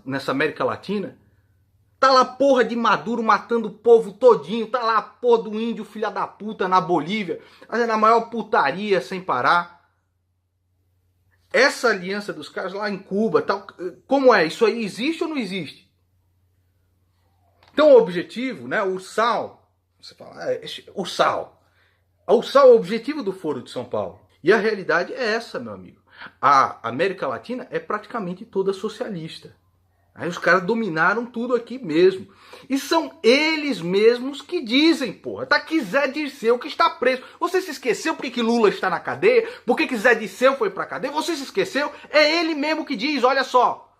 nessa América Latina. Tá lá a porra de Maduro matando o povo todinho. Tá lá a porra do índio filha da puta na Bolívia. Fazendo a maior putaria sem parar. Essa aliança dos caras lá em Cuba, tal, como é? Isso aí existe ou não existe? Então o objetivo, né? O Ursal. Você fala, Ursal. A Ursal é o objetivo do Foro de São Paulo. E a realidade é essa, meu amigo. A América Latina é praticamente toda socialista. Aí os caras dominaram tudo aqui mesmo. E são eles mesmos que dizem, porra. Tá que Zé Dirceu que está preso. Você se esqueceu porque que Lula está na cadeia? Por que Zé Dirceu foi pra cadeia? Você se esqueceu? É ele mesmo que diz, olha só.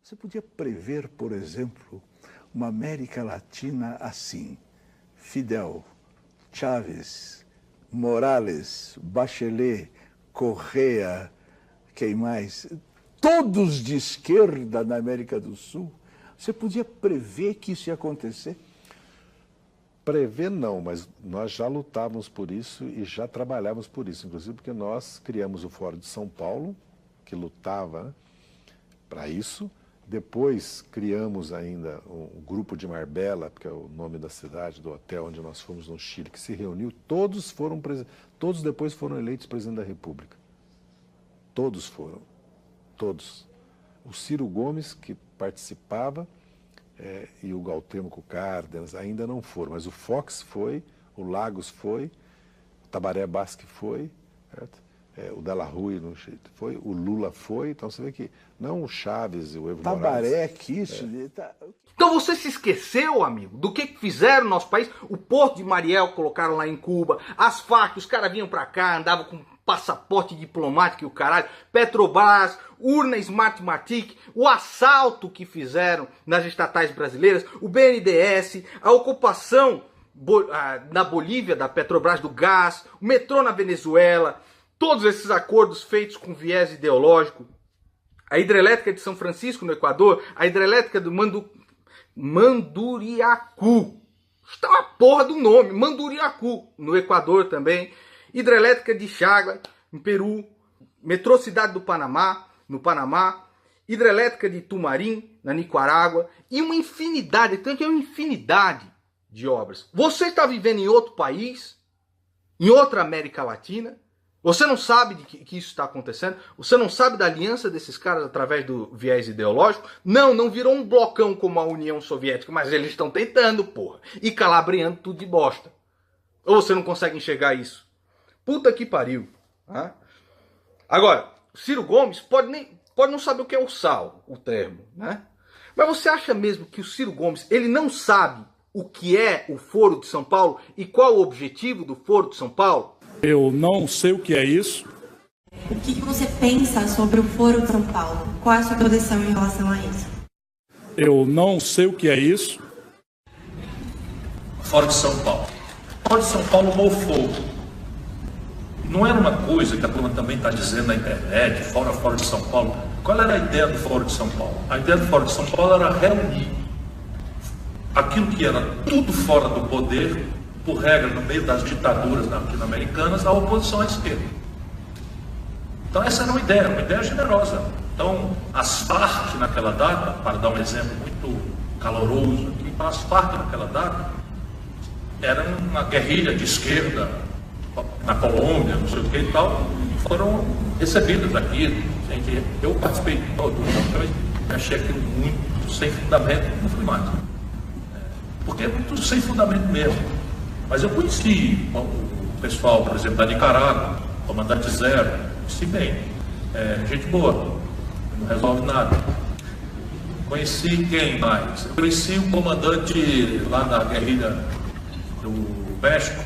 Você podia prever, por exemplo, uma América Latina assim. Fidel, Chávez, Morales, Bachelet, Correa, quem mais? Todos de esquerda na América do Sul. Você podia prever que isso ia acontecer? Prever não, mas nós já lutávamos por isso e já trabalhávamos por isso, inclusive porque nós criamos o Fórum de São Paulo, que lutava, né, para isso. Depois criamos ainda um grupo de Marbella, que é o nome da cidade, do hotel onde nós fomos no Chile, que se reuniu. Todos depois foram eleitos presidente da República. Todos foram. Todos. O Ciro Gomes, que participava, e o Galtemo Cárdenas ainda não foram, mas o Fox foi, o Lagos foi, o Tabaré Basque foi, certo? O Della Rui foi, o Lula foi, então você vê que não o Chaves e o Evo Morales. Tabaré, Kiss. Então você se esqueceu, amigo, do que fizeram no nosso país? O Porto de Mariel colocaram lá em Cuba, as Farc, os caras vinham pra cá, andavam com passaporte diplomático e o caralho, Petrobras, urna Smartmatic, o assalto que fizeram nas estatais brasileiras, o BNDES, a ocupação na Bolívia da Petrobras do gás, o metrô na Venezuela, todos esses acordos feitos com viés ideológico, a hidrelétrica de São Francisco no Equador, a hidrelétrica do Manduriacu, está uma porra do nome, Manduriacu no Equador também, hidrelétrica de Chagla, no Peru, metrô Cidade do Panamá, no Panamá, hidrelétrica de Tumarim, na Nicarágua, e uma infinidade, tanto é uma infinidade de obras. Você está vivendo em outro país, em outra América Latina, você não sabe de que isso está acontecendo, você não sabe da aliança desses caras através do viés ideológico, não virou um blocão como a União Soviética, mas eles estão tentando, porra, e calabriando tudo de bosta. Ou você não consegue enxergar isso? Puta que pariu. Tá? Agora, Ciro Gomes pode não saber o que é o sal, o termo, né? Mas você acha mesmo que o Ciro Gomes ele não sabe o que é o Foro de São Paulo e qual o objetivo do Foro de São Paulo? Eu não sei o que é isso. O que você pensa sobre o Foro de São Paulo? Qual é a sua posição em relação a isso? Eu não sei o que é isso. Foro de São Paulo. Foro de São Paulo mofou. Não era uma coisa que a turma também está dizendo na internet, fora de São Paulo. Qual era a ideia do Fórum de São Paulo? A ideia do Fórum de São Paulo era reunir aquilo que era tudo fora do poder, por regra, no meio das ditaduras latino-americanas, a oposição à esquerda. Então essa era uma ideia generosa. Então as Farc naquela data, para dar um exemplo muito caloroso aqui, as Farc naquela data era uma guerrilha de esquerda, na Colômbia, não sei o que e tal, foram recebidas aqui. Eu participei de todo, eu achei aquilo muito sem fundamento, não fui mais. Porque é muito sem fundamento mesmo. Mas eu conheci o pessoal, por exemplo, da Nicarágua, comandante Zero, conheci bem, gente boa, não resolve nada. Conheci quem mais? Eu conheci o comandante lá da guerrilha do México.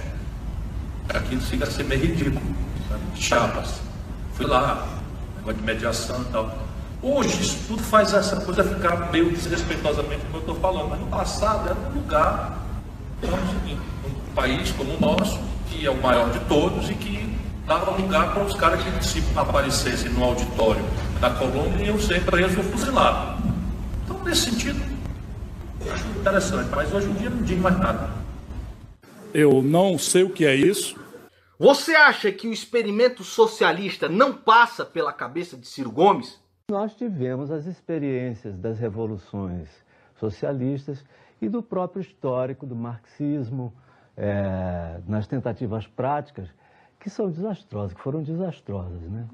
Aquilo fica a ser meio ridículo, né? Chiapas. Fui lá, negócio de mediação e tal. Hoje, isso tudo faz essa coisa ficar meio desrespeitosamente como eu estou falando, mas no passado era um lugar, um país como o nosso, que é o maior de todos e que dava lugar para os caras que se aparecessem no auditório da Colômbia iam ser presos ou fuzilados. Então, nesse sentido, eu acho interessante, mas hoje em dia não digo mais nada. Eu não sei o que é isso. Você acha que o experimento socialista não passa pela cabeça de Ciro Gomes? Nós tivemos as experiências das revoluções socialistas e do próprio histórico do marxismo, nas tentativas práticas, que são desastrosas, que foram desastrosas, né?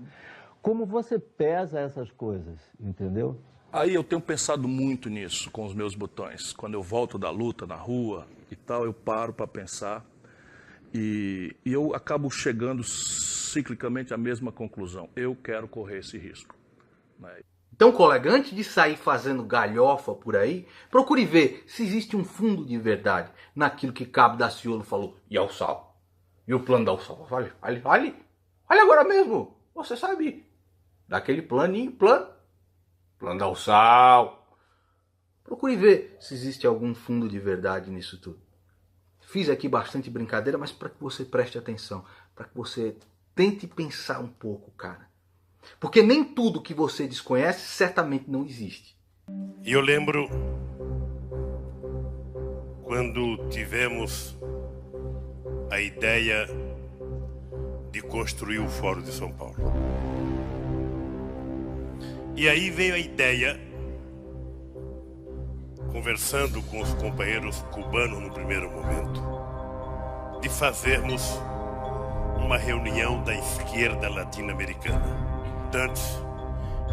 Como você pesa essas coisas, entendeu? Aí eu tenho pensado muito nisso com os meus botões. Quando eu volto da luta na rua e tal, eu paro para pensar e eu acabo chegando ciclicamente à mesma conclusão. Eu quero correr esse risco. Então, colega, antes de sair fazendo galhofa por aí, procure ver se existe um fundo de verdade naquilo que Cabo Daciolo falou. E ao sal? E o plano da Alçal? Olha agora mesmo. Você sabe daquele plano da Alçal. Procure ver se existe algum fundo de verdade nisso tudo. Fiz aqui bastante brincadeira, mas para que você preste atenção, para que você tente pensar um pouco, cara. Porque nem tudo que você desconhece certamente não existe. E eu lembro quando tivemos a ideia de construir o Fórum de São Paulo. E aí veio a ideia, conversando com os companheiros cubanos no primeiro momento, de fazermos uma reunião da esquerda latino-americana. Antes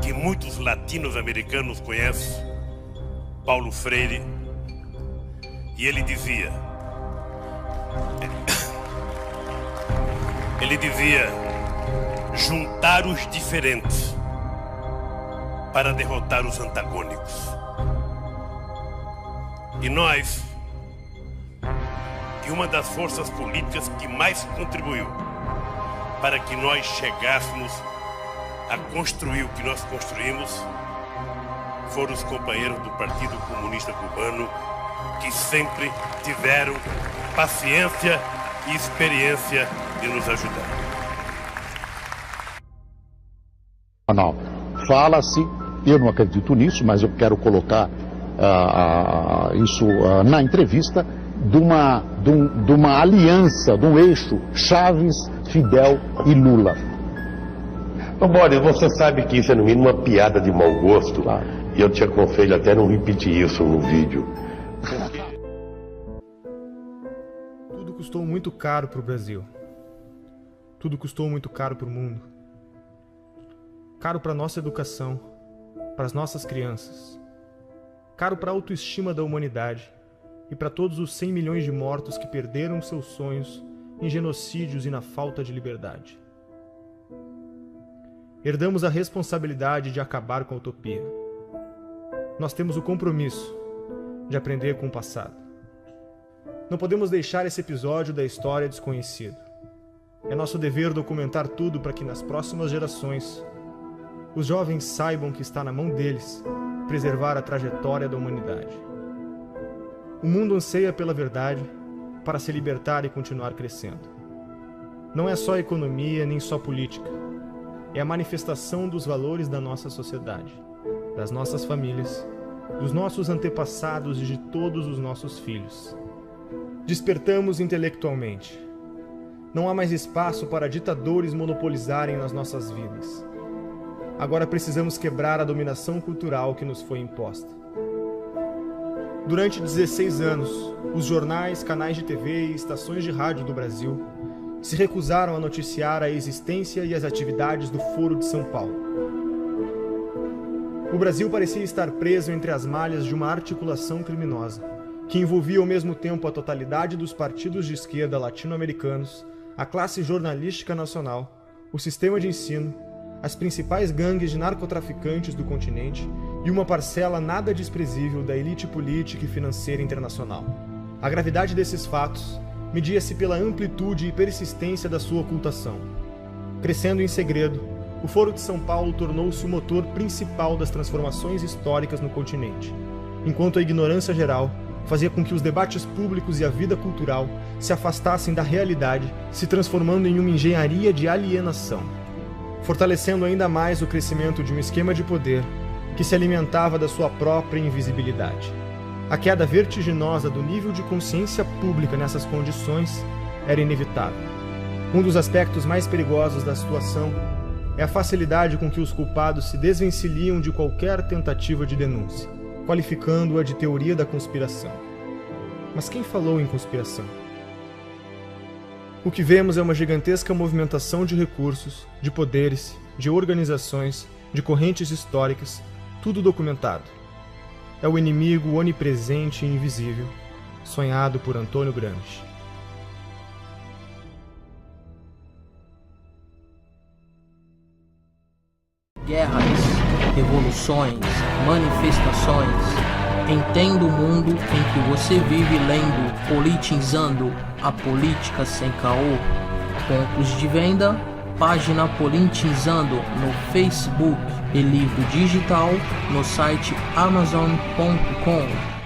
que muitos latinos-americanos conhecem Paulo Freire, e ele dizia juntar os diferentes para derrotar os antagônicos. E nós, que uma das forças políticas que mais contribuiu para que nós chegássemos a construir o que nós construímos, foram os companheiros do Partido Comunista Cubano, que sempre tiveram paciência e experiência de nos ajudar. Não, fala-se, eu não acredito nisso, mas eu quero colocar isso na entrevista, de uma aliança, de um eixo Chaves, Fidel e Lula. Então, Boris, você sabe que isso é no mínimo uma piada de mau gosto, claro. E eu te aconselho até não repetir isso no vídeo. Tudo custou muito caro para o Brasil. Tudo custou muito caro para o mundo. Caro para a nossa educação, para as nossas crianças. Caro para a autoestima da humanidade e para todos os 100 milhões de mortos que perderam seus sonhos em genocídios e na falta de liberdade. Herdamos a responsabilidade de acabar com a utopia. Nós temos o compromisso de aprender com o passado. Não podemos deixar esse episódio da história desconhecido. É nosso dever documentar tudo para que nas próximas gerações os jovens saibam que está na mão deles preservar a trajetória da humanidade. O mundo anseia pela verdade para se libertar e continuar crescendo. Não é só economia nem só política. É a manifestação dos valores da nossa sociedade, das nossas famílias, dos nossos antepassados e de todos os nossos filhos. Despertamos intelectualmente. Não há mais espaço para ditadores monopolizarem nas nossas vidas. Agora precisamos quebrar a dominação cultural que nos foi imposta. Durante 16 anos, os jornais, canais de TV e estações de rádio do Brasil se recusaram a noticiar a existência e as atividades do Foro de São Paulo. O Brasil parecia estar preso entre as malhas de uma articulação criminosa, que envolvia ao mesmo tempo a totalidade dos partidos de esquerda latino-americanos, a classe jornalística nacional, o sistema de ensino, as principais gangues de narcotraficantes do continente e uma parcela nada desprezível da elite política e financeira internacional. A gravidade desses fatos media-se pela amplitude e persistência da sua ocultação. Crescendo em segredo, o Foro de São Paulo tornou-se o motor principal das transformações históricas no continente, enquanto a ignorância geral fazia com que os debates públicos e a vida cultural se afastassem da realidade, se transformando em uma engenharia de alienação, fortalecendo ainda mais o crescimento de um esquema de poder que se alimentava da sua própria invisibilidade. A queda vertiginosa do nível de consciência pública nessas condições era inevitável. Um dos aspectos mais perigosos da situação é a facilidade com que os culpados se desvencilham de qualquer tentativa de denúncia, qualificando-a de teoria da conspiração. Mas quem falou em conspiração? O que vemos é uma gigantesca movimentação de recursos, de poderes, de organizações, de correntes históricas, tudo documentado. É o inimigo onipresente e invisível, sonhado por Antônio Gramsci. Guerras, revoluções, manifestações. Entenda o mundo em que você vive lendo Politizando a Política Sem Caô. Pontos de venda, página Politizando no Facebook e livro digital no site amazon.com.